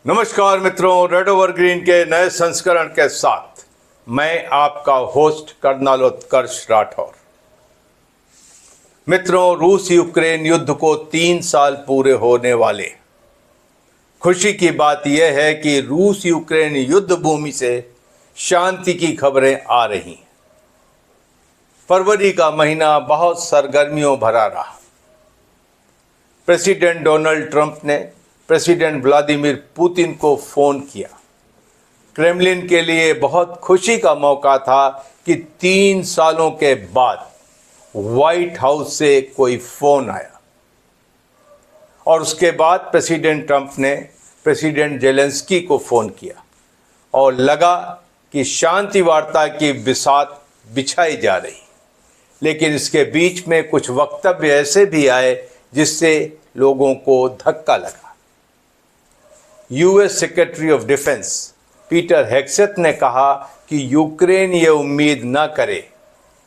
नमस्कार मित्रों, red over green के नए संस्करण के साथ मैं आपका होस्ट कर्नल उत्कर्ष राठौर। मित्रों, रूस यूक्रेन युद्ध को 3 साल पूरे होने वाले। खुशी की बात यह है कि रूस यूक्रेन युद्ध भूमि से शांति की खबरें आ रही। फरवरी का महीना बहुत सरगर्मियों भरा रहा। प्रेसिडेंट डोनाल्ड ट्रंप ने प्रेसिडेंट व्लादिमीर पुतिन को फ़ोन किया। क्रेमलिन के लिए बहुत खुशी का मौका था कि 3 सालों के बाद व्हाइट हाउस से कोई फ़ोन आया और उसके बाद प्रेसिडेंट ट्रंप ने प्रेसिडेंट जेलेंस्की को फ़ोन किया और लगा कि शांति वार्ता की बिसात बिछाई जा रही। लेकिन इसके बीच में कुछ वक्तव्य ऐसे भी आए जिससे लोगों को धक्का लगा। US secretary of defence Peter Hegseth ने कहा कि यूक्रेन ये उम्मीद न करे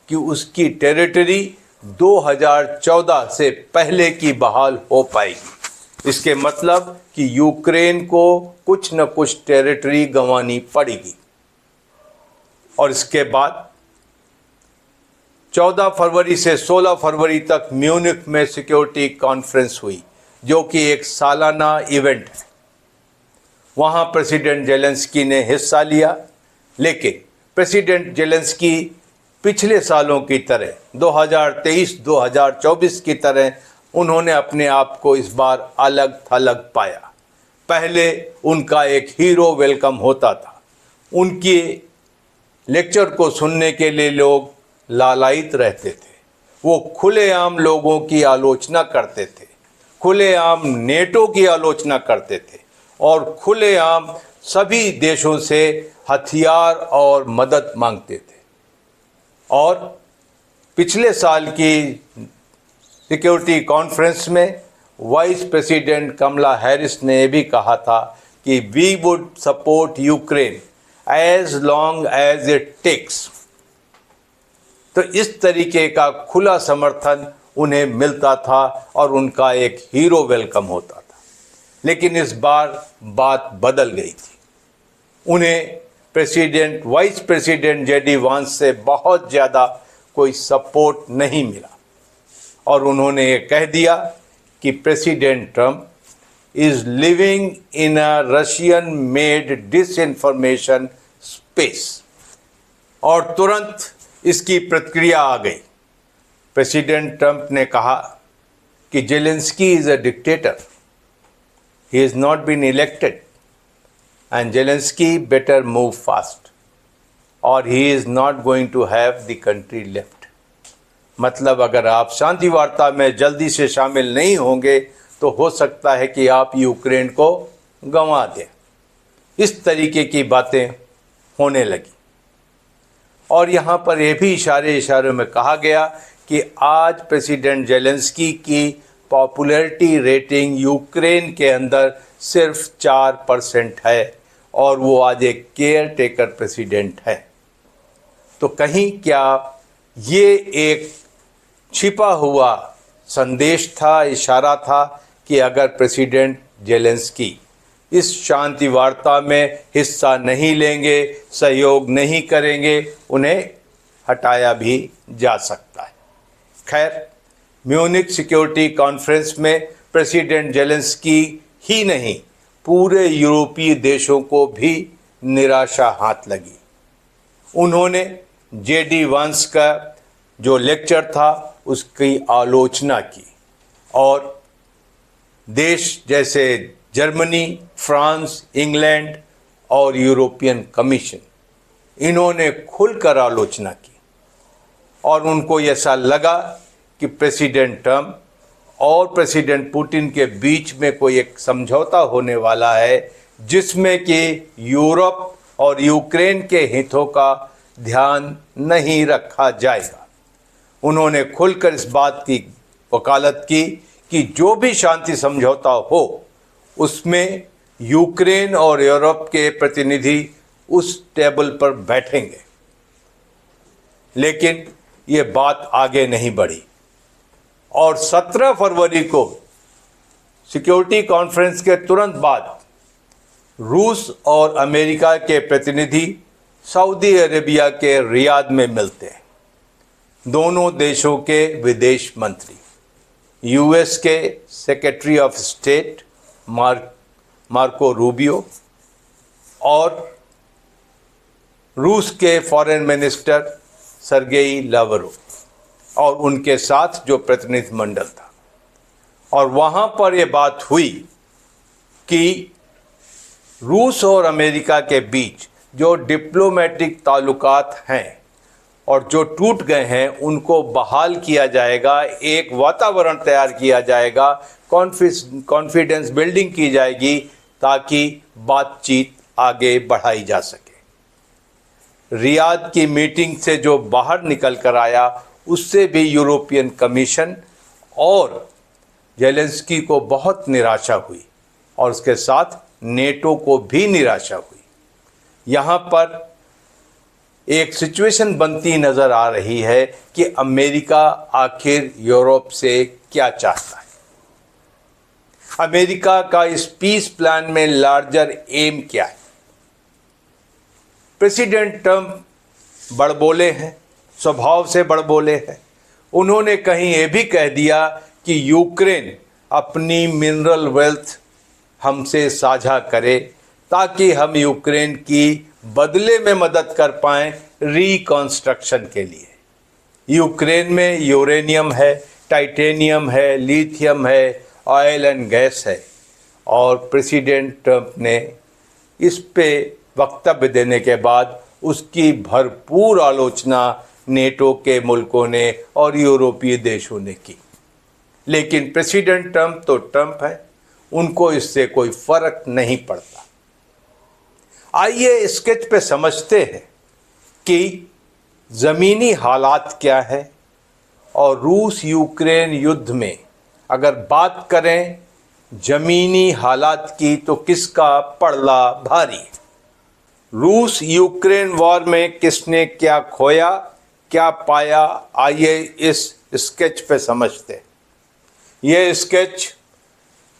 कि उसकी टेरिटरी 2014 से पहले की बहाल हो पाएगी। इसके मतलब कि यूक्रेन को कुछ न कुछ टेरिटरी गंवानी पड़ेगी। और इसके बाद 14 फरवरी से 16 फरवरी तक म्यूनिख में सिक्योरिटी कॉन्फ्रेंस हुई, जो कि एक सालाना इवेंट है। वहाँ प्रेसिडेंट जेलेंस्की ने हिस्सा लिया, लेकिन प्रेसिडेंट जेलेंस्की पिछले सालों की तरह 2023-2024 की तरह उन्होंने अपने आप को इस बार अलग थलग पाया। पहले उनका एक हीरो वेलकम होता था। उनके लेक्चर को सुनने के लिए लोग लालायित रहते थे। वो खुलेआम लोगों की आलोचना करते थे, खुलेआम नेटो की आलोचना करते थे और खुलेआम सभी देशों से हथियार और मदद मांगते थे। और पिछले साल की सिक्योरिटी कॉन्फ्रेंस में वाइस प्रेसिडेंट कमला हैरिस ने भी कहा था कि we would support Ukraine as long as it takes. तो इस तरीके का खुला समर्थन उन्हें मिलता था और उनका एक हीरो वेलकम होता था। लेकिन इस बार बात बदल गई थी। उन्हें वाइस प्रेसिडेंट जेडी वांस से बहुत ज़्यादा कोई सपोर्ट नहीं मिला और उन्होंने ये कह दिया कि president Trump is living in a Russian made disinformation space. और तुरंत इसकी प्रतिक्रिया आ गई। प्रेसिडेंट ट्रंप ने कहा कि Zelensky is a dictator, he has not been elected and Zelensky better move fast or he is not going to have the country left। मतलब अगर आप शांति वार्ता में जल्दी से शामिल नहीं होंगे तो हो सकता है कि आप यूक्रेन को गंवा दें। इस तरीके की बातें होने लगी और यहाँ पर यह भी इशारों में कहा गया कि आज प्रेसिडेंट जेलेंस्की की पॉपुलैरिटी रेटिंग यूक्रेन के अंदर सिर्फ 4% है और वो आज एक केयर टेकर प्रेसिडेंट है। तो कहीं क्या ये एक छिपा हुआ संदेश था, इशारा था कि अगर प्रेसिडेंट जेलेंस्की इस शांति वार्ता में हिस्सा नहीं लेंगे, सहयोग नहीं करेंगे, उन्हें हटाया भी जा सकता है। खैर, म्यूनिख सिक्योरिटी कॉन्फ्रेंस में प्रेसिडेंट जेलेंस्की ही नहीं, पूरे यूरोपीय देशों को भी निराशा हाथ लगी। उन्होंने जेडी वांस का जो लेक्चर था उसकी आलोचना की और देश जैसे जर्मनी, फ्रांस, इंग्लैंड और यूरोपियन कमीशन, इन्होंने खुलकर आलोचना की और उनको ऐसा लगा कि प्रेसिडेंट ट्रंप और प्रेसिडेंट पुतिन के बीच में कोई एक समझौता होने वाला है जिसमें कि यूरोप और यूक्रेन के हितों का ध्यान नहीं रखा जाएगा। उन्होंने खुलकर इस बात की वकालत की कि जो भी शांति समझौता हो उसमें यूक्रेन और यूरोप के प्रतिनिधि उस टेबल पर बैठेंगे। लेकिन ये बात आगे नहीं बढ़ी और 17 फरवरी को सिक्योरिटी कॉन्फ्रेंस के तुरंत बाद रूस और अमेरिका के प्रतिनिधि सऊदी अरेबिया के रियाद में मिलते हैं। दोनों देशों के विदेश मंत्री, यूएस के secretary of state Marco Rubio और रूस के फॉरेन मिनिस्टर सर्गेई लावरोव और उनके साथ जो प्रतिनिधिमंडल था, और वहाँ पर ये बात हुई कि रूस और अमेरिका के बीच जो डिप्लोमेटिक ताल्लुकात हैं और जो टूट गए हैं उनको बहाल किया जाएगा, एक वातावरण तैयार किया जाएगा, कॉन्फिडेंस बिल्डिंग की जाएगी ताकि बातचीत आगे बढ़ाई जा सके। रियाद की मीटिंग से जो बाहर निकल कर आया उससे भी यूरोपियन कमीशन और जेलेंस्की को बहुत निराशा हुई और उसके साथ नेटो को भी निराशा हुई। यहाँ पर एक सिचुएशन बनती नज़र आ रही है कि अमेरिका आखिर यूरोप से क्या चाहता है। अमेरिका का इस पीस प्लान में लार्जर एम क्या है। प्रेसिडेंट ट्रंप बड़बोले हैं, स्वभाव से बड़बोले हैं। उन्होंने कहीं ये भी कह दिया कि यूक्रेन अपनी मिनरल वेल्थ हमसे साझा करे ताकि हम यूक्रेन की बदले में मदद कर पाएं रिकंस्ट्रक्शन के लिए। यूक्रेन में यूरेनियम है, टाइटेनियम है, लिथियम है, ऑयल एंड गैस है, और प्रेसिडेंट ट्रंप ने इस पे वक्तव्य देने के बाद उसकी भरपूर आलोचना नेटो के मुल्कों ने और यूरोपीय देशों ने की। लेकिन प्रेसिडेंट ट्रंप तो ट्रंप है, उनको इससे कोई फर्क नहीं पड़ता। आइए स्केच पे समझते हैं कि ज़मीनी हालात क्या है और रूस यूक्रेन युद्ध में अगर बात करें ज़मीनी हालात की तो किसका पड़ला भारी है। रूस यूक्रेन वॉर में किसने क्या खोया, क्या पाया, आइए इस स्केच पे समझते हैं। यह स्केच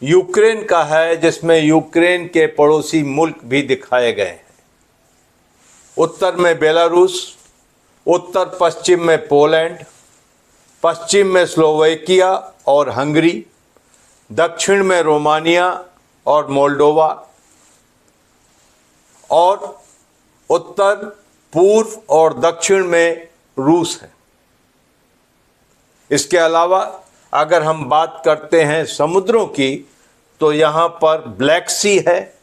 यूक्रेन का है जिसमें यूक्रेन के पड़ोसी मुल्क भी दिखाए गए हैं। उत्तर में बेलारूस, उत्तर पश्चिम में पोलैंड, पश्चिम में स्लोवाकिया और हंगरी, दक्षिण में रोमानिया और मोल्डोवा, और उत्तर, पूर्व और दक्षिण में रूस है। इसके अलावा अगर हम बात करते हैं समुद्रों की तो यहाँ पर ब्लैक सी है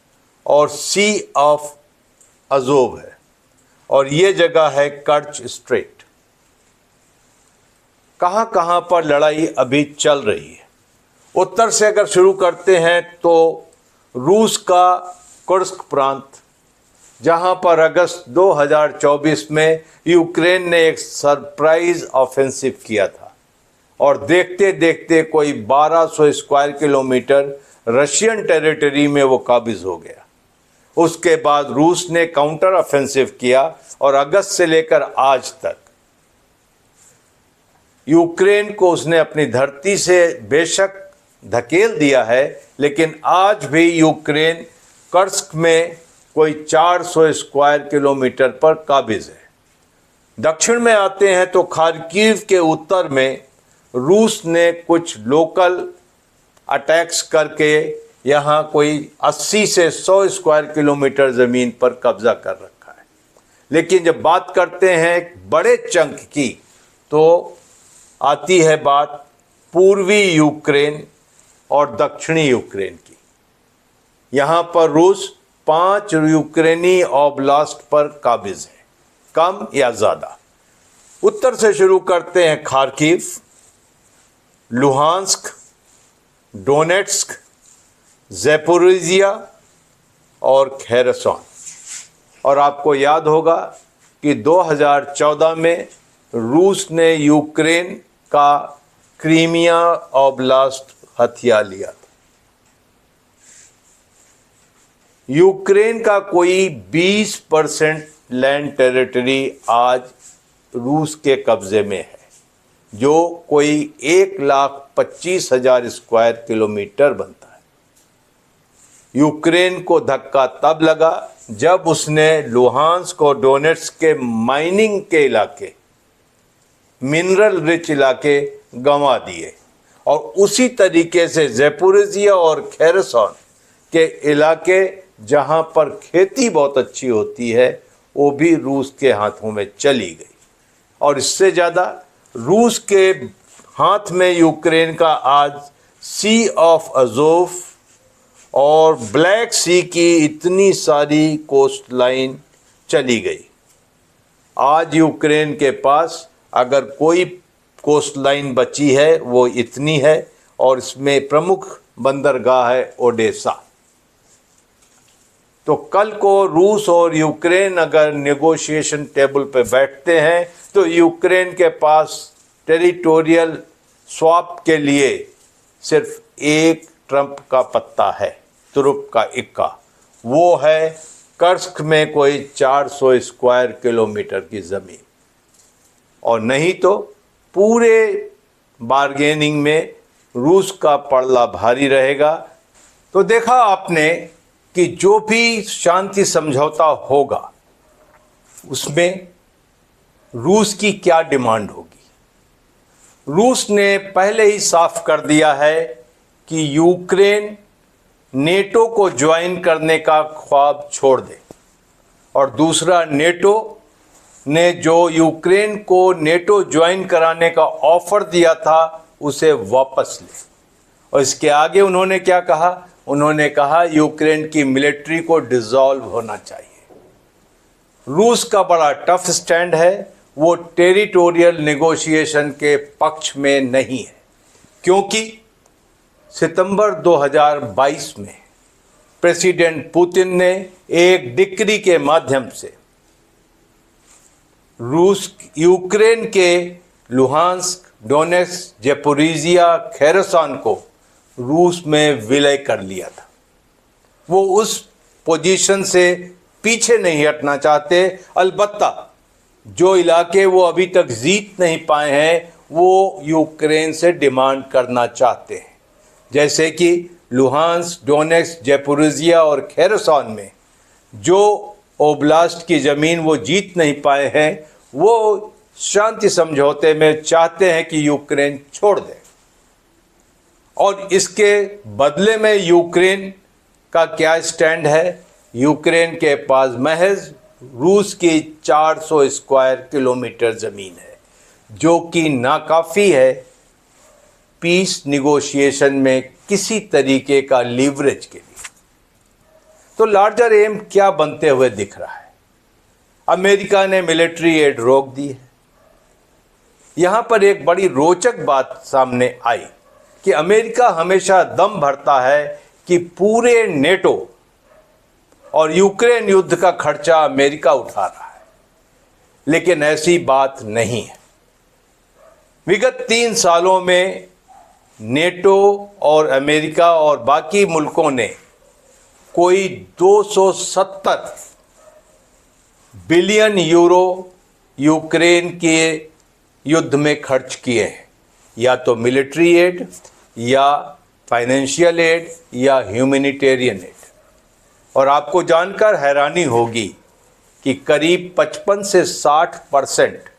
और सी ऑफ अजोव है, और ये जगह है कर्च स्ट्रेट। कहाँ कहाँ पर लड़ाई अभी चल रही है। उत्तर से अगर शुरू करते हैं तो रूस का कुर्स्क प्रांत, जहां पर अगस्त 2024 में यूक्रेन ने एक सरप्राइज ऑफेंसिव किया था और देखते देखते कोई 1200 स्क्वायर किलोमीटर रशियन टेरिटरी में वो काबिज हो गया। उसके बाद रूस ने काउंटर ऑफेंसिव किया और अगस्त से लेकर आज तक यूक्रेन को उसने अपनी धरती से बेशक धकेल दिया है, लेकिन आज भी यूक्रेन कर्स्क में कोई 400 स्क्वायर किलोमीटर पर काबिज है। दक्षिण में आते हैं तो खार्किव के उत्तर में रूस ने कुछ लोकल अटैक्स करके यहाँ कोई 80 से 100 स्क्वायर किलोमीटर ज़मीन पर कब्जा कर रखा है। लेकिन जब बात करते हैं बड़े चंक की तो आती है बात पूर्वी यूक्रेन और दक्षिणी यूक्रेन की। यहाँ पर रूस 5 यूक्रेनी ओब्लास्ट पर काबिज है, कम या ज़्यादा। उत्तर से शुरू करते हैं खार्किव, लुहांस्क, डोनेट्स्क, ज़ैपोरिजिया और खेरसन। और आपको याद होगा कि 2014 में रूस ने यूक्रेन का क्रीमिया ओब्लास्ट हथिया लिया था। यूक्रेन का कोई 20% लैंड टेरिटरी आज रूस के कब्जे में है, जो कोई 1,25,000 स्क्वायर किलोमीटर बनता है। यूक्रेन को धक्का तब लगा जब उसने लुहांस्क और डोनेट्स्क के माइनिंग के इलाके, मिनरल रिच इलाके गंवा दिए और उसी तरीके से ज़ैपोरिज़िया और खेरसन के इलाके जहां पर खेती बहुत अच्छी होती है वो भी रूस के हाथों में चली गई। और इससे ज़्यादा रूस के हाथ में यूक्रेन का आज सी ऑफ अज़ोव और ब्लैक सी की इतनी सारी कोस्ट लाइन चली गई। आज यूक्रेन के पास अगर कोई कोस्ट लाइन बची है वो इतनी है और इसमें प्रमुख बंदरगाह है ओडेसा। तो कल को रूस और यूक्रेन अगर नेगोशिएशन टेबल पे बैठते हैं तो यूक्रेन के पास टेरिटोरियल स्वैप के लिए सिर्फ एक ट्रंप का पत्ता है, तुरुप का इक्का, वो है कर्स्क में कोई 400 स्क्वायर किलोमीटर की ज़मीन। और नहीं तो पूरे बार्गेनिंग में रूस का पड़ला भारी रहेगा। तो देखा आपने कि जो भी शांति समझौता होगा उसमें रूस की क्या डिमांड होगी। रूस ने पहले ही साफ कर दिया है कि यूक्रेन नेटो को ज्वाइन करने का ख्वाब छोड़ दे और दूसरा नेटो ने जो यूक्रेन को नेटो ज्वाइन कराने का ऑफर दिया था उसे वापस ले। और इसके आगे उन्होंने क्या कहा, उन्होंने कहा यूक्रेन की मिलिट्री को डिसॉल्व होना चाहिए। रूस का बड़ा टफ स्टैंड है, वो टेरिटोरियल नेगोशिएशन के पक्ष में नहीं है, क्योंकि सितंबर 2022 में प्रेसिडेंट पुतिन ने एक डिक्री के माध्यम से रूस यूक्रेन के लुहांस्क, डोनेट्स्क, ज़ैपोरिज़िया, खेरसन को रूस में विलय कर लिया था। वो उस पोजीशन से पीछे नहीं हटना चाहते। अलबत्ता जो इलाके वो अभी तक जीत नहीं पाए हैं वो यूक्रेन से डिमांड करना चाहते हैं, जैसे कि लुहांस्क, डोनेट्स्क, ज़ैपोरिज़िया और खेरसन में जो ओब्लास्ट की ज़मीन वो जीत नहीं पाए हैं वो शांति समझौते में चाहते हैं कि यूक्रेन छोड़ दे। और इसके बदले में यूक्रेन का क्या स्टैंड है, यूक्रेन के पास महज रूस की 400 स्क्वायर किलोमीटर ज़मीन है, जो कि नाकाफ़ी है पीस निगोशिएशन में किसी तरीके का लीवरेज के लिए। तो लार्जर एम क्या बनते हुए दिख रहा है। अमेरिका ने मिलिट्री एड रोक दी है। यहाँ पर एक बड़ी रोचक बात सामने आई कि अमेरिका हमेशा दम भरता है कि पूरे नेटो और यूक्रेन युद्ध का खर्चा अमेरिका उठा रहा है, लेकिन ऐसी बात नहीं है। विगत 3 सालों में नेटो और अमेरिका और बाकी मुल्कों ने कोई 270 बिलियन यूरो यूक्रेन के युद्ध में खर्च किए हैं, या तो मिलिट्री एड या फाइनेंशियल एड या ह्यूमैनिटेरियन एड। और आपको जानकर हैरानी होगी कि करीब 55 से 60%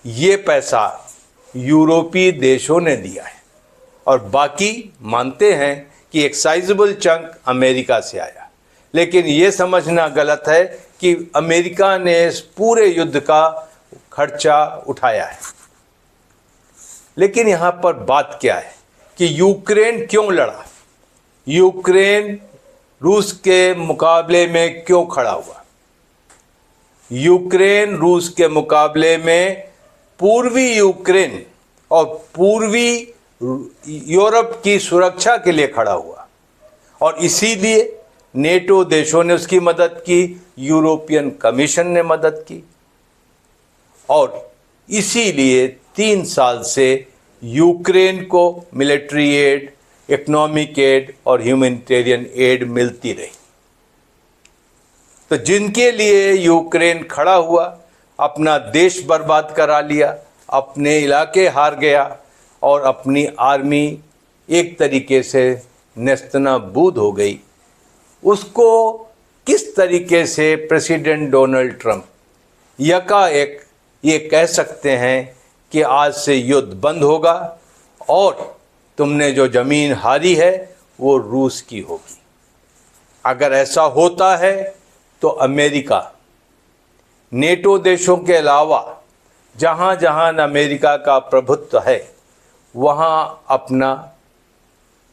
ये पैसा यूरोपीय देशों ने दिया है और बाकी मानते हैं कि एक साइजेबल चंक अमेरिका से आया। लेकिन ये समझना गलत है कि अमेरिका ने इस पूरे युद्ध का खर्चा उठाया है। लेकिन यहाँ पर बात क्या है कि यूक्रेन क्यों लड़ा, यूक्रेन रूस के मुकाबले में क्यों खड़ा हुआ। यूक्रेन रूस के मुकाबले में पूर्वी यूक्रेन और पूर्वी यूरोप की सुरक्षा के लिए खड़ा हुआ और इसीलिए नेटो देशों ने उसकी मदद की, यूरोपियन कमीशन ने मदद की और इसीलिए 3 साल से यूक्रेन को मिलिट्री एड, इकोनॉमिक एड और ह्यूमैनिटेरियन एड मिलती रही। तो जिनके लिए यूक्रेन खड़ा हुआ, अपना देश बर्बाद करा लिया, अपने इलाके हार गया और अपनी आर्मी एक तरीके से नेस्तनाबूद हो गई, उसको किस तरीके से प्रेसिडेंट डोनाल्ड ट्रंप यकाएक ये कह सकते हैं कि आज से युद्ध बंद होगा और तुमने जो ज़मीन हारी है वो रूस की होगी। अगर ऐसा होता है तो अमेरिका नेटो देशों के अलावा जहाँ जहाँ अमेरिका का प्रभुत्व है वहाँ अपना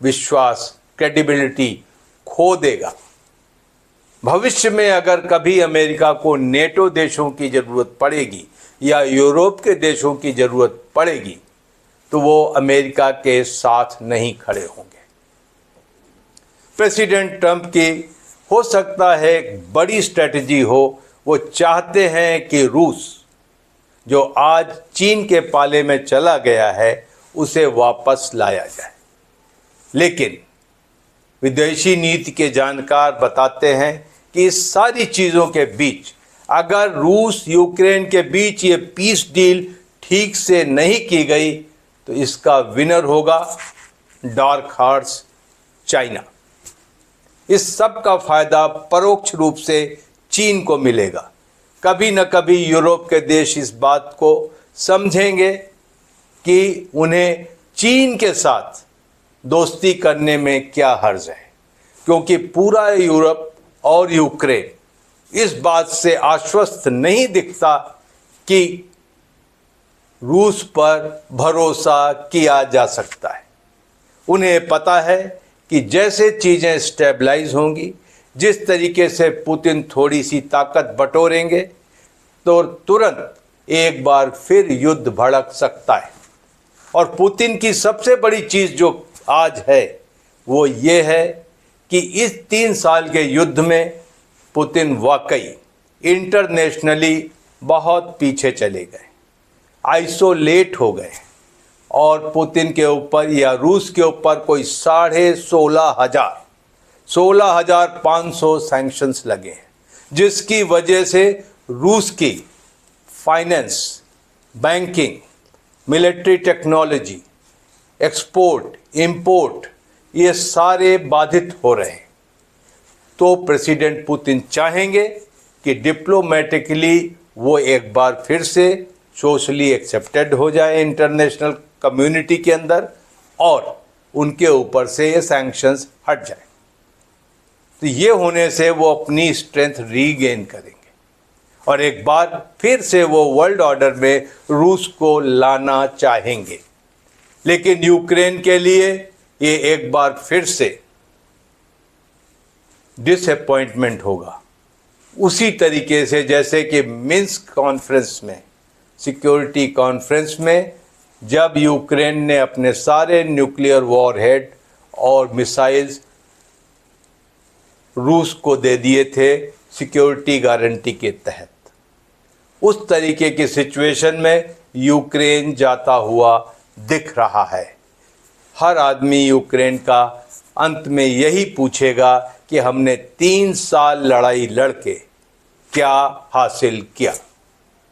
विश्वास, क्रेडिबिलिटी खो देगा। भविष्य में अगर कभी अमेरिका को नेटो देशों की ज़रूरत पड़ेगी या यूरोप के देशों की ज़रूरत पड़ेगी तो वो अमेरिका के साथ नहीं खड़े होंगे। प्रेसिडेंट ट्रंप की हो सकता है एक बड़ी स्ट्रेटजी हो, वो चाहते हैं कि रूस जो आज चीन के पाले में चला गया है उसे वापस लाया जाए। लेकिन विदेशी नीति के जानकार बताते हैं कि इस सारी चीज़ों के बीच अगर रूस यूक्रेन के बीच ये पीस डील ठीक से नहीं की गई तो इसका विनर होगा डार्क हॉर्स चाइना। इस सब का फायदा परोक्ष रूप से चीन को मिलेगा। कभी न कभी यूरोप के देश इस बात को समझेंगे कि उन्हें चीन के साथ दोस्ती करने में क्या हर्ज है, क्योंकि पूरा यूरोप और यूक्रेन इस बात से आश्वस्त नहीं दिखता कि रूस पर भरोसा किया जा सकता है। उन्हें पता है कि जैसे चीज़ें स्टेबलाइज होंगी, जिस तरीके से पुतिन थोड़ी सी ताकत बटोरेंगे तो तुरंत एक बार फिर युद्ध भड़क सकता है। और पुतिन की सबसे बड़ी चीज़ जो आज है वो ये है कि इस 3 साल के युद्ध में पुतिन वाकई इंटरनेशनली बहुत पीछे चले गए, आइसोलेट हो गए और पुतिन के ऊपर या रूस के ऊपर कोई 16,500 सैंक्शंस लगे हैं, जिसकी वजह से रूस की finance, banking, military technology, export, import ये सारे बाधित हो रहे हैं। तो प्रेसिडेंट पुतिन चाहेंगे कि डिप्लोमेटिकली वो एक बार फिर से सोशली एक्सेप्टेड हो जाए इंटरनेशनल कम्युनिटी के अंदर और उनके ऊपर से ये सैंक्शंस हट जाए। तो ये होने से वो अपनी स्ट्रेंथ रीगेन करेंगे और एक बार फिर से वो वर्ल्ड ऑर्डर में रूस को लाना चाहेंगे। लेकिन यूक्रेन के लिए ये एक बार फिर से डिसअपॉइंटमेंट होगा, उसी तरीके से जैसे कि मिन्स्क कॉन्फ्रेंस में, सिक्योरिटी कॉन्फ्रेंस में, जब यूक्रेन ने अपने सारे न्यूक्लियर वॉरहेड और मिसाइल्स रूस को दे दिए थे सिक्योरिटी गारंटी के तहत। उस तरीके की सिचुएशन में यूक्रेन जाता हुआ दिख रहा है। हर आदमी यूक्रेन का अंत में यही पूछेगा कि हमने 3 साल लड़ाई लड़के क्या हासिल किया।